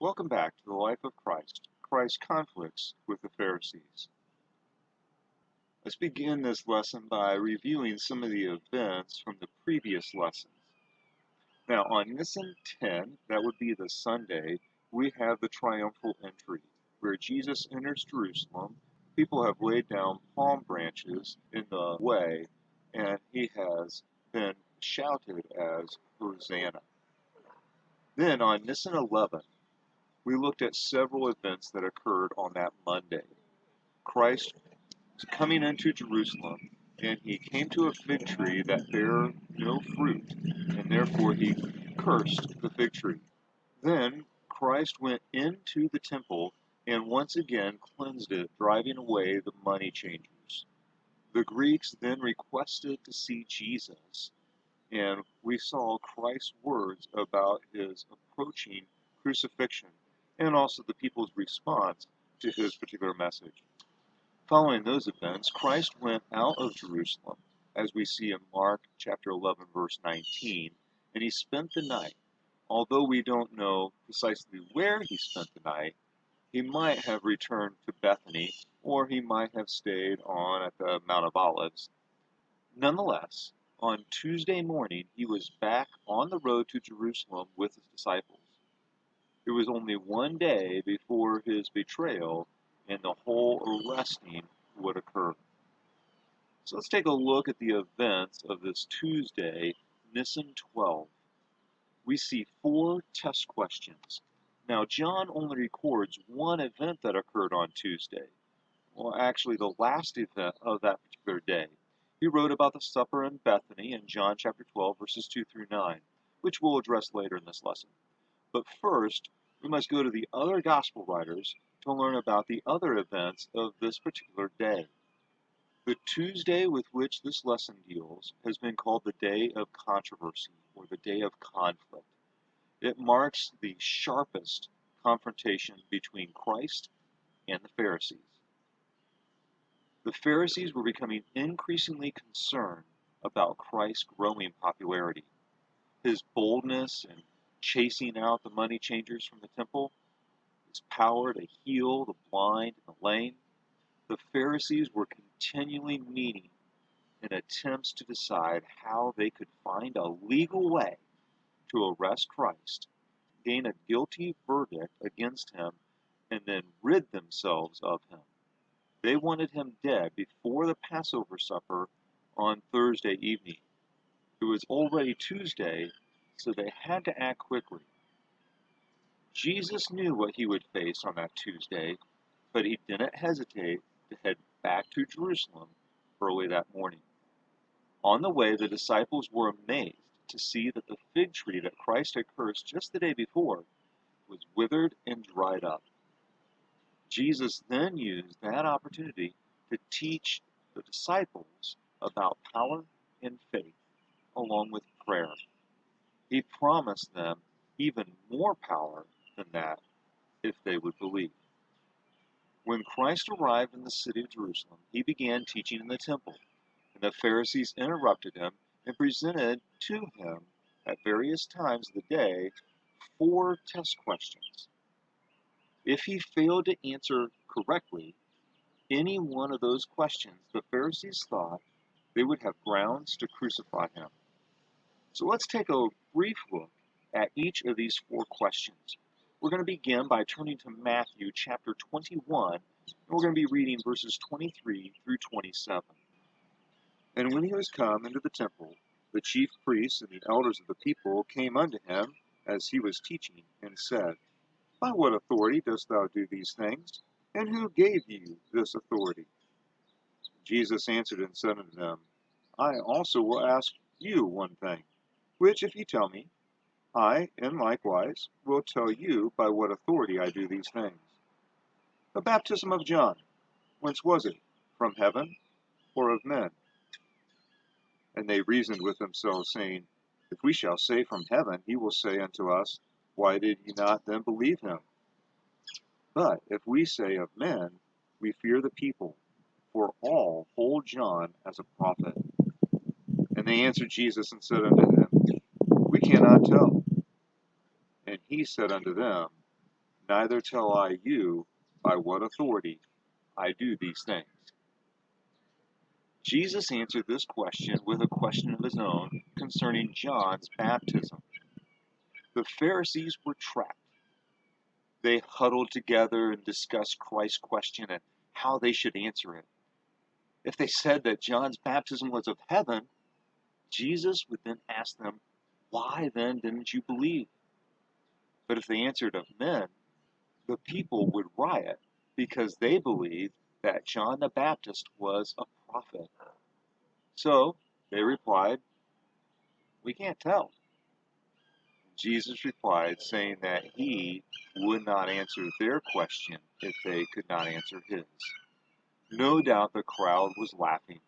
Welcome back to the life of Christ, Christ's conflicts with the Pharisees. Let's begin this lesson by reviewing some of the events from the previous lessons. Now, on Nisan 10, that would be the Sunday, we have the triumphal entry, where Jesus enters Jerusalem. People have laid down palm branches in the way, and he has been shouted as Hosanna. Then on Nisan 11, we looked at several events that occurred on that Monday. Christ was coming into Jerusalem, and he came to a fig tree that bare no fruit, and therefore he cursed the fig tree. Then Christ went into the temple and once again cleansed it, driving away the money changers. The Greeks then requested to see Jesus, and we saw Christ's words about his approaching crucifixion and also the people's response to his particular message. Following those events, Christ went out of Jerusalem, as we see in Mark chapter 11, verse 19, and he spent the night. Although we don't know precisely where he spent the night, he might have returned to Bethany, or he might have stayed on at the Mount of Olives. Nonetheless, on Tuesday morning, he was back on the road to Jerusalem with his disciples. It was only one day before his betrayal and the whole arresting would occur. So let's take a look at the events of this Tuesday, Nisan 12. We see 4 test questions. Now, John only records one event that occurred on Tuesday. Well, actually, the last event of that particular day. He wrote about the supper in Bethany in John chapter 12, verses 2 through 9, which we'll address later in this lesson. But first, we must go to the other gospel writers to learn about the other events of this particular day. The Tuesday with which this lesson deals has been called the Day of Controversy, or the Day of Conflict. It marks the sharpest confrontation between Christ and the Pharisees. The Pharisees were becoming increasingly concerned about Christ's growing popularity. His boldness in chasing out the money changers from the temple, his power to heal the blind and the lame. The Pharisees were continually meeting in attempts to decide how they could find a legal way to arrest Christ, gain a guilty verdict against him, and then rid themselves of him. They wanted him dead before the Passover supper on Thursday evening. It was already Tuesday, so they had to act quickly. Jesus knew what he would face on that Tuesday, but he didn't hesitate to head back to Jerusalem early that morning. On the way, the disciples were amazed to see that the fig tree that Christ had cursed just the day before was withered and dried up. Jesus then used that opportunity to teach the disciples about power and faith, along with prayer. He promised them even more power than that if they would believe. When Christ arrived in the city of Jerusalem, he began teaching in the temple, and the Pharisees interrupted him and presented to him at various times of the day 4 test questions. If he failed to answer correctly any one of those questions, the Pharisees thought they would have grounds to crucify him. So let's take a brief look at each of these 4 questions. We're going to begin by turning to Matthew chapter 21, and we're going to be reading verses 23 through 27. And when he was come into the temple, the chief priests and the elders of the people came unto him as he was teaching, and said, By what authority dost thou do these things? And who gave you this authority? Jesus answered and said unto them, I also will ask you one thing, which if ye tell me, I, in likewise, will tell you by what authority I do these things. The baptism of John, whence was it? From heaven, or of men? And they reasoned with themselves, saying, If we shall say from heaven, he will say unto us, Why did ye not then believe him? But if we say of men, we fear the people, for all hold John as a prophet. And they answered Jesus and said unto him, We cannot tell. And he said unto them, neither tell I you by what authority I do these things. Jesus answered this question with a question of his own concerning John's baptism. The Pharisees were trapped. They huddled together and discussed Christ's question and how they should answer it. If they said that John's baptism was of heaven, Jesus would then ask them, why then didn't you believe? But if they answered of men, the people would riot because they believed that John the Baptist was a prophet. So they replied, we can't tell. Jesus replied, saying that he would not answer their question if they could not answer his. No doubt the crowd was laughing.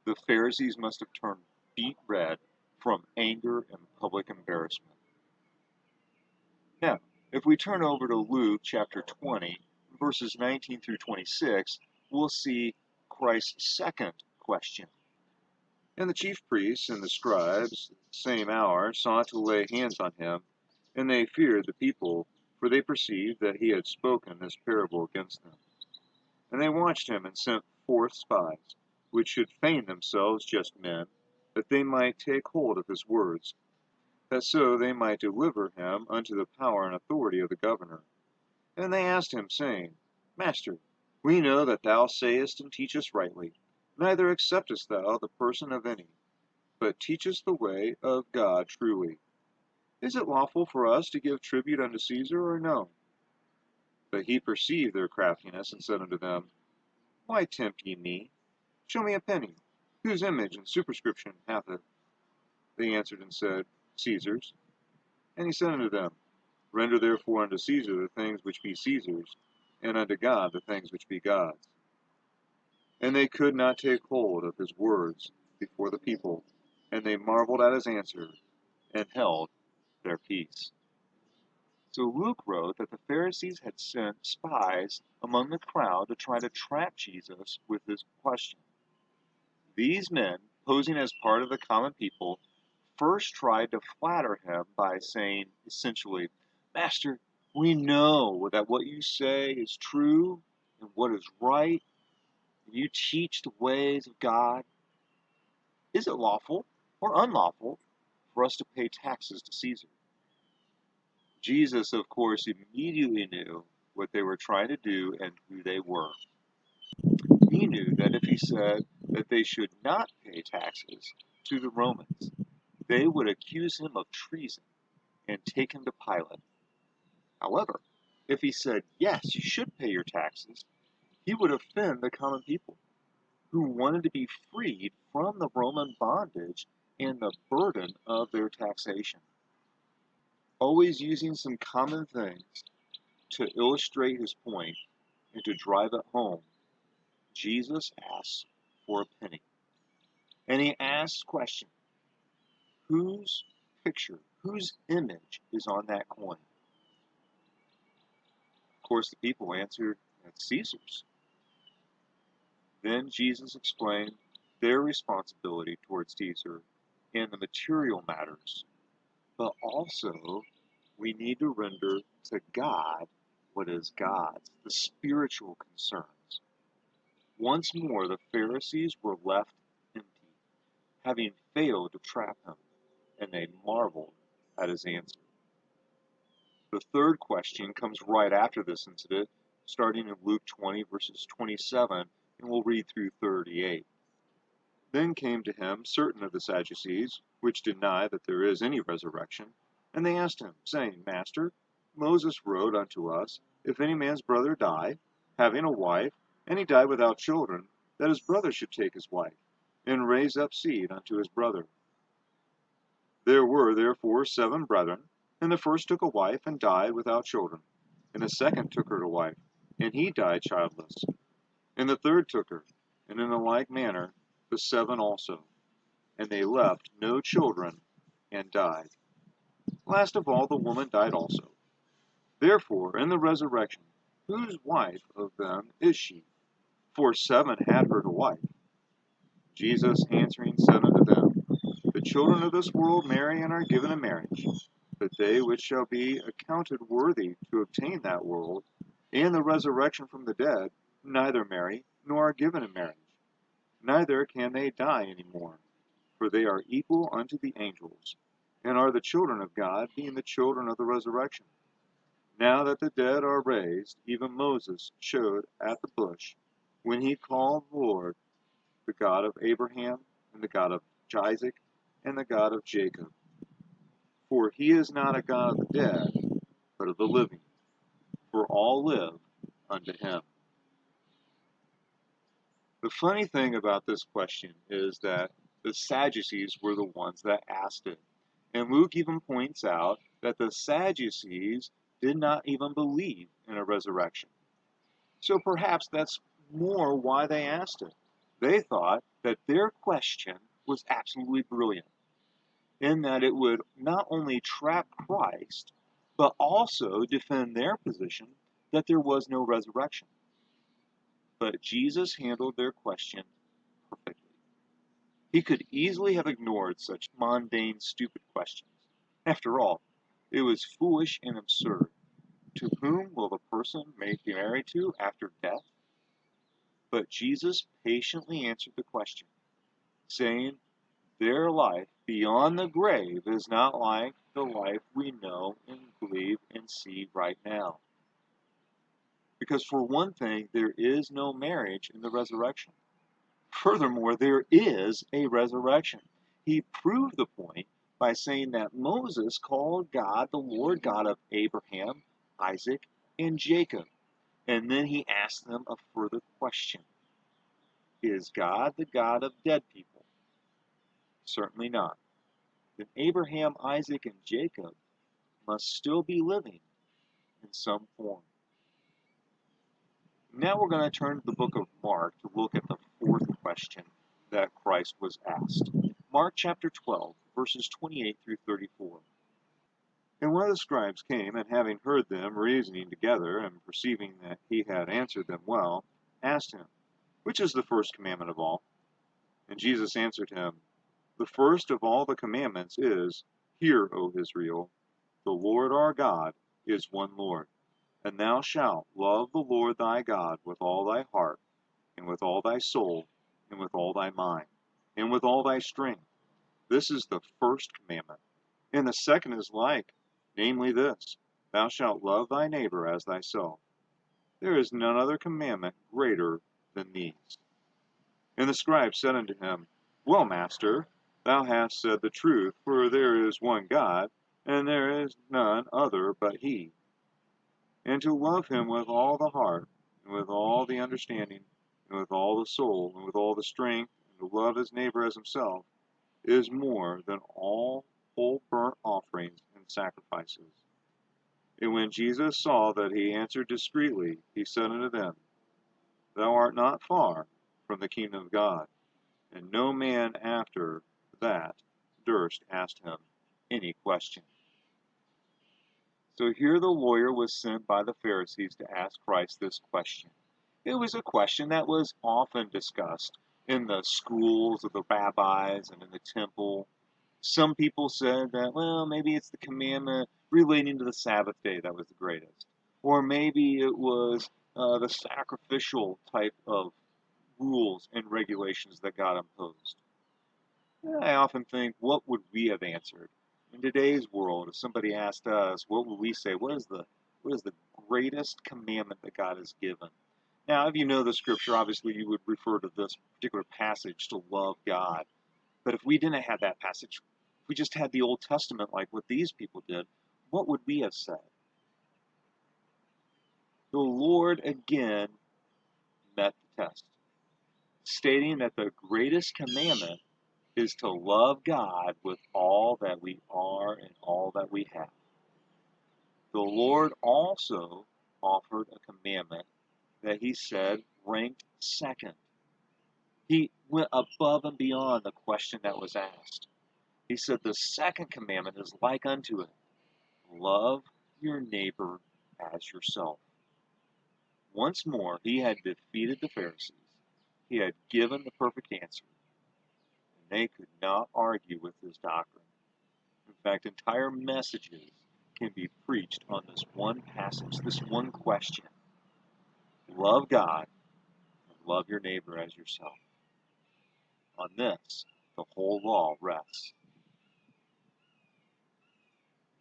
The Pharisees must have turned beet red from anger and public embarrassment. Now, if we turn over to Luke chapter 20, verses 19 through 26, we'll see Christ's second question. And the chief priests and the scribes, at the same hour, sought to lay hands on him, and they feared the people, for they perceived that he had spoken this parable against them. And they watched him and sent forth spies, which should feign themselves just men, that they might take hold of his words, that so they might deliver him unto the power and authority of the governor. And they asked him, saying, Master, we know that thou sayest and teachest rightly, neither acceptest thou the person of any, but teachest the way of God truly. Is it lawful for us to give tribute unto Caesar, or no? But he perceived their craftiness, and said unto them, Why tempt ye me? Show me a penny. Whose image and superscription hath it? They answered and said, Caesar's. And he said unto them, Render therefore unto Caesar the things which be Caesar's, and unto God the things which be God's. And they could not take hold of his words before the people, and they marveled at his answer, and held their peace. So Luke wrote that the Pharisees had sent spies among the crowd to try to trap Jesus with this question. These men, posing as part of the common people, first tried to flatter him by saying, essentially, Master, we know that what you say is true and what is right, and you teach the ways of God. Is it lawful or unlawful for us to pay taxes to Caesar? Jesus, of course, immediately knew what they were trying to do and who they were. He knew that if he said that they should not pay taxes to the Romans, they would accuse him of treason and take him to Pilate. However, if he said, yes, you should pay your taxes, he would offend the common people who wanted to be freed from the Roman bondage and the burden of their taxation. Always using some common things to illustrate his point and to drive it home, Jesus asks for a penny. And he asks the question, whose picture, whose image is on that coin? Of course, the people answered, it's Caesar's. Then Jesus explained their responsibility towards Caesar in the material matters, but also we need to render to God what is God's, the spiritual concerns. Once more, the Pharisees were left empty, having failed to trap him, and they marveled at his answer. The third question comes right after this incident, starting in Luke 20, verses 27, and we'll read through 38. Then came to him certain of the Sadducees, which deny that there is any resurrection, and they asked him, saying, Master, Moses wrote unto us, if any man's brother die, having a wife, and he die without children, that his brother should take his wife, and raise up seed unto his brother. There were therefore 7 brethren, and the first took a wife, and died without children. And the second took her to wife, and he died childless. And the third took her, and in a like manner the 7 also. And they left no children, and died. Last of all, the woman died also. Therefore, in the resurrection, whose wife of them is she? For 7 had her to wife. Jesus answering said unto them, the children of this world marry and are given in marriage, But they which shall be accounted worthy to obtain that world, and the resurrection from the dead, neither marry, nor are given in marriage, neither can they die any more, for they are equal unto the angels, and are the children of God, being the children of the resurrection. Now that the dead are raised, even Moses showed at the bush, when he called the Lord, the God of Abraham, and the God of Isaac, and the God of Jacob. For he is not a God of the dead, but of the living, for all live unto him. The funny thing about this question is that the Sadducees were the ones that asked it. And Luke even points out that the Sadducees did not even believe in a resurrection. So perhaps that's more why they asked it. They thought that their question was absolutely brilliant, in that it would not only trap Christ, but also defend their position that there was no resurrection. But Jesus handled their question perfectly. He could easily have ignored such mundane, stupid questions. After all, it was foolish and absurd. To whom will the person be married to after death? But Jesus patiently answered the question, saying, their life beyond the grave is not like the life we know and believe and see right now. Because for one thing, there is no marriage in the resurrection. Furthermore, there is a resurrection. He proved the point by saying that Moses called God the Lord God of Abraham, Isaac, and Jacob. And then he asked them a further question. Is God the God of dead people? Certainly not. Then Abraham, Isaac, and Jacob must still be living in some form. Now we're going to turn to the book of Mark to look at the fourth question that Christ was asked. Mark chapter 12, verses 28 through 34. And one of the scribes came, and having heard them reasoning together, and perceiving that he had answered them well, asked him, which is the first commandment of all? And Jesus answered him, the first of all the commandments is, hear, O Israel, the Lord our God is one Lord. And thou shalt love the Lord thy God with all thy heart, and with all thy soul, and with all thy mind, and with all thy strength. This is the first commandment. And the second is like, namely this, thou shalt love thy neighbor as thyself. There is none other commandment greater than these. And the scribe said unto him, well, master, thou hast said the truth, for there is one God, and there is none other but he. And to love him with all the heart, and with all the understanding, and with all the soul, and with all the strength, and to love his neighbor as himself, is more than all whole burnt offerings and sacrifices. And when Jesus saw that he answered discreetly, he said unto them, thou art not far from the kingdom of God. And no man after that durst ask him any question. So here the lawyer was sent by the Pharisees to ask Christ this question. It was a question that was often discussed in the schools of the rabbis and in the temple. Some people said that, well, maybe it's the commandment relating to the Sabbath day that was the greatest. Or maybe it was the sacrificial type of rules and regulations that God imposed. I often think, what would we have answered? In today's world, if somebody asked us, what would we say? What is the greatest commandment that God has given? Now, if you know the scripture, obviously you would refer to this particular passage to love God. But if we didn't have that passage, if we just had the Old Testament like what these people did, what would we have said? The Lord again met the test, stating that the greatest commandment is to love God with all that we are and all that we have. The Lord also offered a commandment that he said ranked second. He went above and beyond the question that was asked. He said the second commandment is like unto it. Love your neighbor as yourself. Once more, he had defeated the Pharisees. He had given the perfect answer, and they could not argue with his doctrine. In fact, entire messages can be preached on this one passage, this one question. Love God and love your neighbor as yourself. On this, the whole law rests.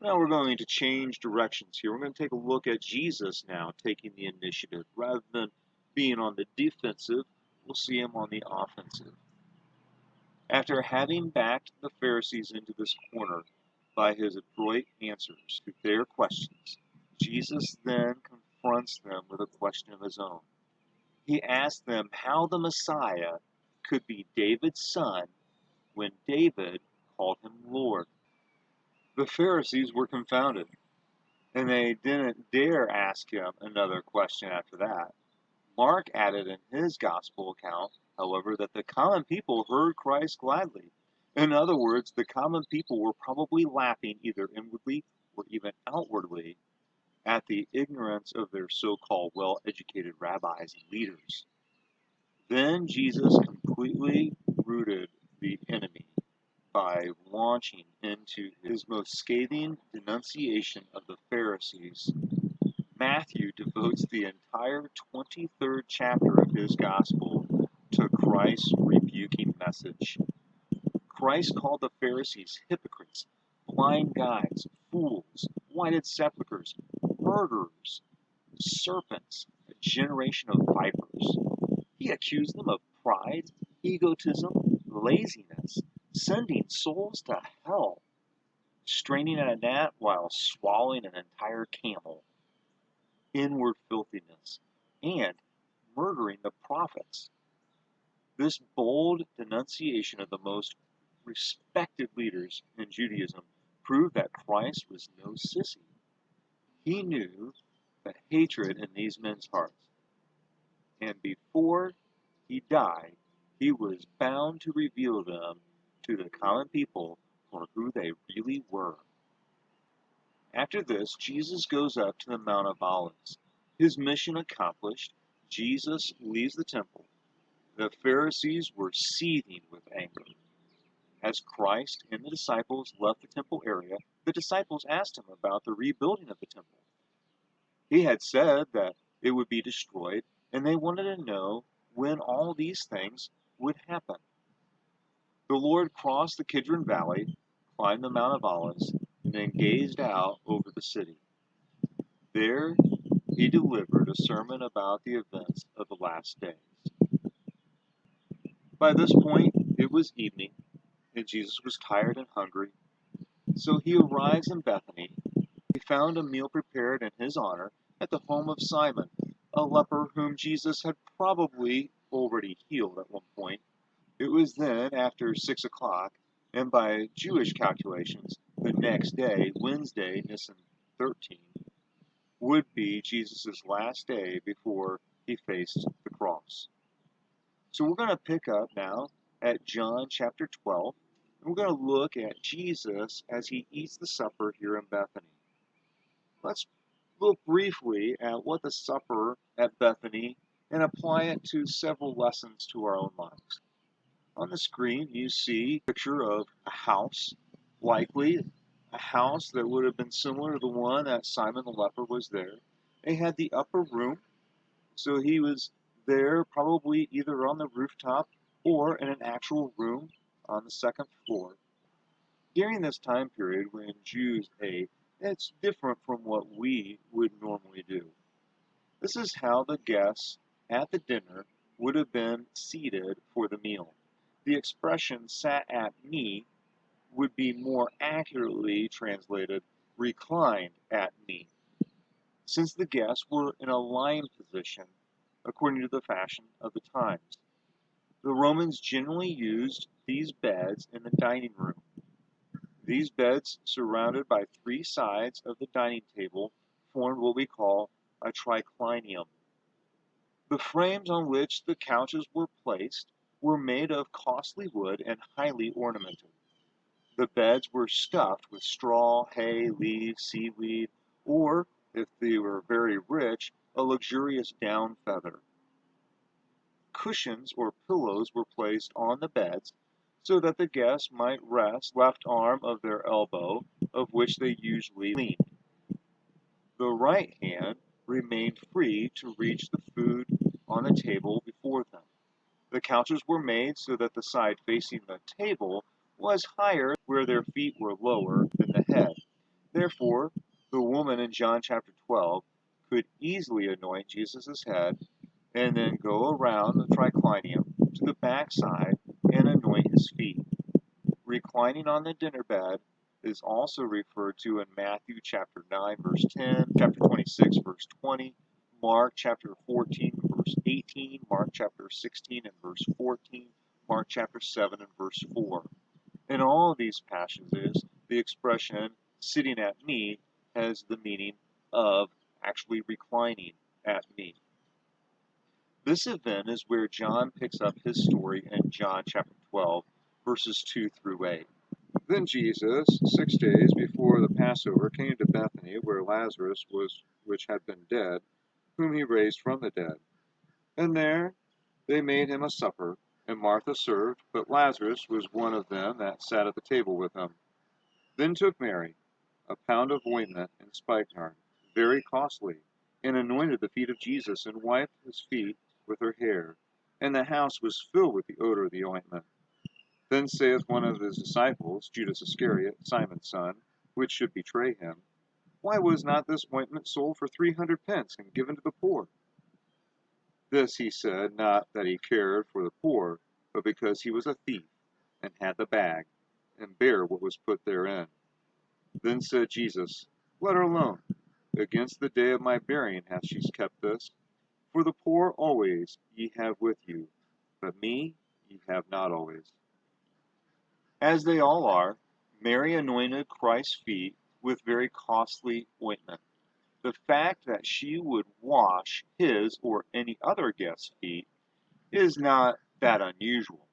Now we're going to change directions here. We're going to take a look at Jesus now taking the initiative. Rather than being on the defensive, we'll see him on the offensive. After having backed the Pharisees into this corner by his adroit answers to their questions, Jesus then confronts them with a question of his own. He asks them how the Messiah could be David's son when David called him Lord. The Pharisees were confounded, and they didn't dare ask him another question after that. Mark added in his gospel account, however, that the common people heard Christ gladly. In other words, the common people were probably laughing either inwardly or even outwardly at the ignorance of their so-called well-educated rabbis and leaders. Then Jesus completely routed the enemy by launching into his most scathing denunciation of the Pharisees. Matthew devotes the entire 23rd chapter of his gospel to Christ's rebuking message. Christ called the Pharisees hypocrites, blind guides, fools, whited sepulchres, murderers, serpents, a generation of vipers. He accused them of pride, egotism, laziness, sending souls to hell, straining at a gnat while swallowing an entire camel, inward filthiness, and murdering the prophets. This bold denunciation of the most respected leaders in Judaism proved that Christ was no sissy. He knew the hatred in these men's hearts, and before he died, he was bound to reveal them to the common people for who they really were. After this, Jesus goes up to the Mount of Olives. His mission accomplished, Jesus leaves the temple. The Pharisees were seething with anger. As Christ and the disciples left the temple area, the disciples asked him about the rebuilding of the temple. He had said that it would be destroyed, and they wanted to know when all these things would happen. The Lord crossed the Kidron Valley, climbed the Mount of Olives, and then gazed out over the city. There he delivered a sermon about the events of the last days. By this point, it was evening, and Jesus was tired and hungry. So he arrives in Bethany. He found a meal prepared in his honor at the home of Simon, a leper whom Jesus had probably already healed at one point. It was then after 6 o'clock, and by Jewish calculations, the next day, Wednesday, Nisan 13, would be Jesus' last day before he faced the cross. So we're going to pick up now at John chapter 12, and we're going to look at Jesus as he eats the supper here in Bethany. Let's look briefly at what the supper at Bethany and apply it to several lessons to our own lives. On the screen, you see a picture of a house, likely a house that would have been similar to the one that Simon the leper was there. They had the upper room, so he was there probably either on the rooftop or in an actual room on the second floor. During this time period when Jews ate, it's different from what we would normally do. This is how the guests at the dinner would have been seated for the meal. The expression sat at me would be more accurately translated reclined at me, since the guests were in a lying position according to the fashion of the times. The Romans generally used these beds in the dining room. These beds, surrounded by three sides of the dining table, formed what we call a triclinium. The frames on which the couches were placed were made of costly wood and highly ornamented. The beds were stuffed with straw, hay, leaves, seaweed, or, if they were very rich, a luxurious down feather. Cushions or pillows were placed on the beds so that the guests might rest left arm of their elbow, of which they usually leaned. The right hand remained free to reach the food on the table before them. The couches were made so that the side facing the table was higher where their feet were lower than the head. Therefore, the woman in John chapter 12 could easily anoint Jesus' head and then go around the triclinium to the backside and anoint his feet. Reclining on the dinner bed is also referred to in Matthew chapter 9 verse 10, chapter 26 verse 20, Mark chapter 14 verse 18, Mark chapter 16 and verse 14, Mark chapter 7 and verse 4. In all of these passages, the expression sitting at meat has the meaning of actually reclining at meat. This event is where John picks up his story in John chapter 12, verses 2 through 8. Then Jesus, 6 days before the Passover, came to Bethany, where Lazarus was, which had been dead, whom he raised from the dead. And there they made him a supper, and Martha served, but Lazarus was one of them that sat at the table with him. Then took Mary a pound of ointment and spikenard, very costly, and anointed the feet of Jesus, and wiped his feet with her hair. And the house was filled with the odor of the ointment. Then saith one of his disciples, Judas Iscariot, Simon's son, which should betray him, Why was not this ointment sold for 300 pence and given to the poor? This he said, not that he cared for the poor, but because he was a thief, and had the bag, and bare what was put therein. Then said Jesus, Let her alone. Against the day of my burying hath she kept this. For the poor always ye have with you, but me ye have not always. As they all are, Mary anointed Christ's feet with very costly ointment. The fact that she would wash his or any other guest's feet is not that unusual.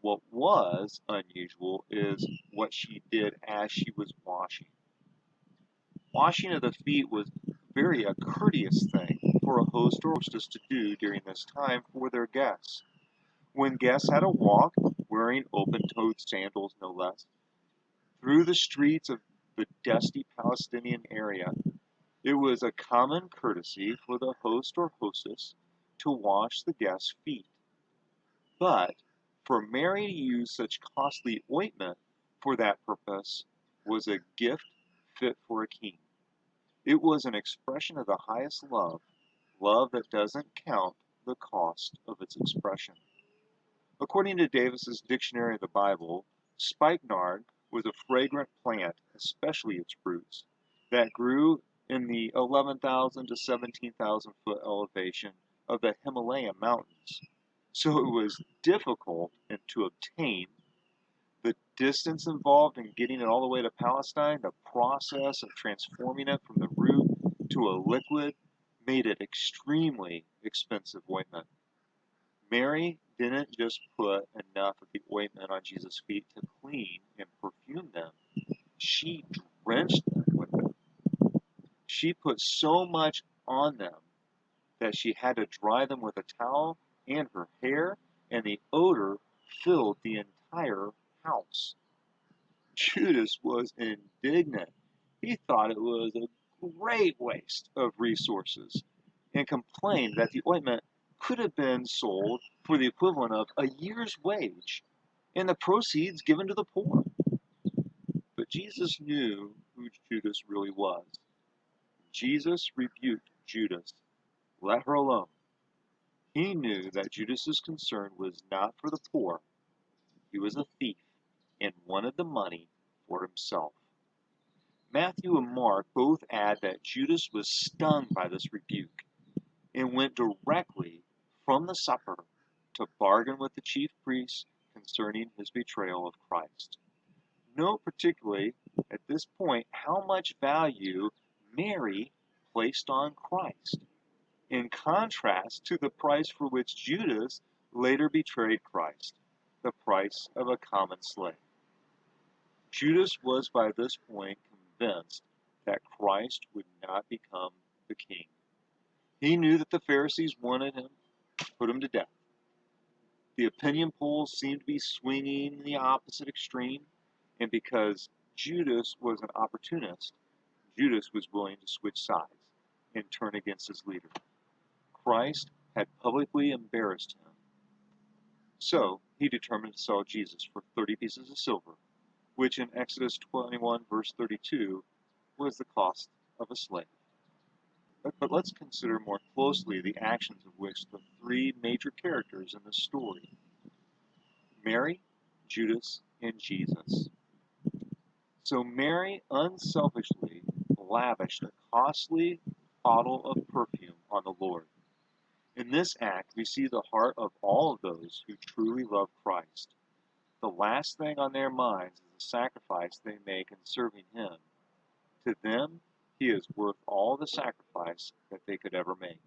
What was unusual is what she did as she was washing. Washing of the feet was very a courteous thing for a host or hostess to do during this time for their guests. When guests had a walk, wearing open-toed sandals no less, through the streets of the dusty Palestinian area, it was a common courtesy for the host or hostess to wash the guest's feet. But for Mary to use such costly ointment for that purpose was a gift fit for a king. It was an expression of the highest love, love that doesn't count the cost of its expression. According to Davis's Dictionary of the Bible, spikenard was a fragrant plant, especially its roots, that grew in the 11,000 to 17,000 foot elevation of the Himalayan mountains. So it was difficult to obtain. The distance involved in getting it all the way to Palestine, the process of transforming it from the root to a liquid, made it extremely expensive ointment. Mary didn't just put enough of the ointment on Jesus' feet to clean and perfume them. She drenched them with it. She put so much on them that she had to dry them with a towel and her hair, and the odor filled the entire house. Judas was indignant. He thought it was a great waste of resources and complained that the ointment could have been sold for the equivalent of a year's wage and the proceeds given to the poor. But Jesus knew who Judas really was. Jesus rebuked Judas. Let her alone. He knew that Judas's concern was not for the poor. He was a thief and wanted the money for himself. Matthew and Mark both add that Judas was stung by this rebuke and went directly from the supper to bargain with the chief priests concerning his betrayal of Christ. Note particularly at this point how much value Mary placed on Christ, in contrast to the price for which Judas later betrayed Christ, the price of a common slave. Judas was by this point convinced that Christ would not become the king. He knew that the Pharisees wanted him to put him to death. The opinion polls seemed to be swinging in the opposite extreme, and because Judas was an opportunist, Judas was willing to switch sides and turn against his leader. Christ had publicly embarrassed him, so he determined to sell Jesus for 30 pieces of silver, which in Exodus 21, verse 32, was the cost of a slave. But let's consider more closely the actions of which the three major characters in this story: Mary, Judas, and Jesus. So Mary unselfishly lavished a costly bottle of perfume on the Lord. In this act, we see the heart of all of those who truly love Christ. The last thing on their minds is the sacrifice they make in serving Him. To them, He is worth all the sacrifice that they could ever make.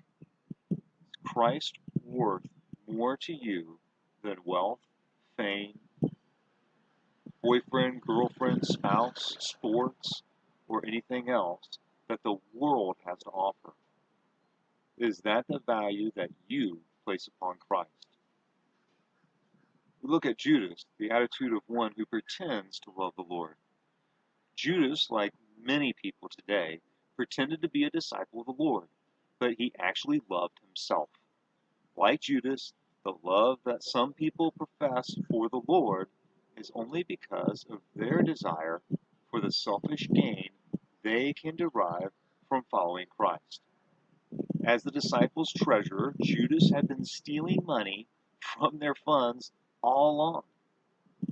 Is Christ worth more to you than wealth, fame, boyfriend, girlfriend, spouse, sports, or anything else that the world has to offer? Is that the value that you place upon Christ? We look at Judas, the attitude of one who pretends to love the Lord. Judas, like many people today, pretended to be a disciple of the Lord, but he actually loved himself. Like Judas, the love that some people profess for the Lord is only because of their desire for the selfish gain they can derive from following Christ. As the disciples' treasurer, Judas had been stealing money from their funds all along.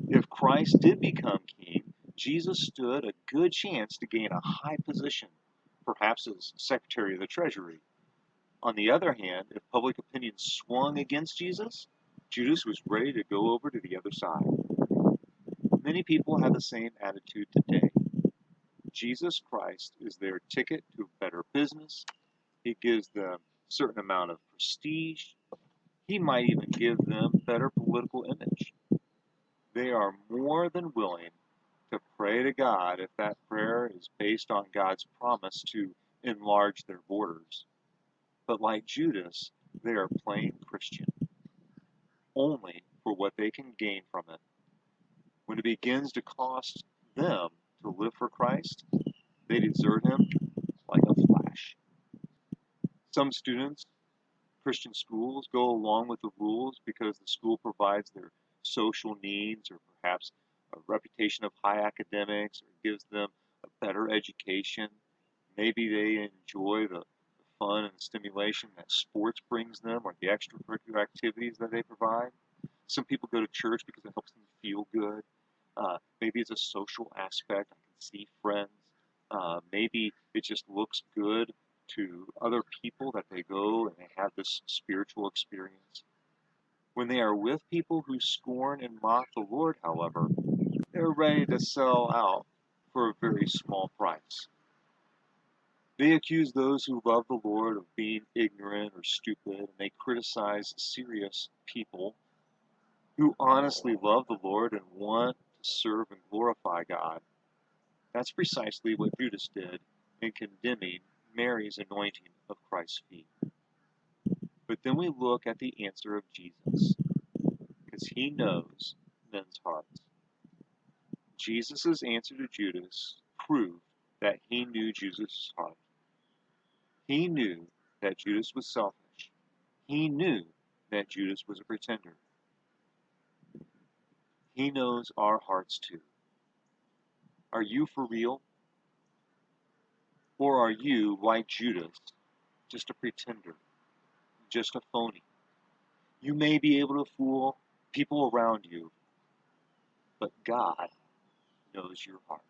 If Christ did become king, Jesus stood a good chance to gain a high position, perhaps as Secretary of the Treasury. On the other hand, if public opinion swung against Jesus, Judas was ready to go over to the other side. Many people have the same attitude today. Jesus Christ is their ticket to better business. He gives them a certain amount of prestige. He might even give them better political image. They are more than willing to pray to God if that prayer is based on God's promise to enlarge their borders. But like Judas, they are plain Christian, only for what they can gain from it. When it begins to cost them to live for Christ, they desert Him like a flash. Some students, Christian schools, go along with the rules because the school provides their social needs or perhaps a reputation of high academics or gives them a better education. Maybe they enjoy the fun and stimulation that sports brings them or the extracurricular activities that they provide. Some people go to church because it helps them feel good. Maybe it's a social aspect. I can see friends. Maybe it just looks good to other people that they go and they have this spiritual experience. When they are with people who scorn and mock the Lord, however, they're ready to sell out for a very small price. They accuse those who love the Lord of being ignorant or stupid, and they criticize serious people who honestly love the Lord and want to serve and glorify God. That's precisely what Judas did in condemning Mary's anointing of Christ's feet. But then we look at the answer of Jesus, because He knows men's hearts. Jesus' answer to Judas proved that He knew Jesus' heart. He knew that Judas was selfish. He knew that Judas was a pretender. He knows our hearts too. Are you for real? Or are you, like Judas, just a pretender, just a phony? You may be able to fool people around you, but God knows your heart.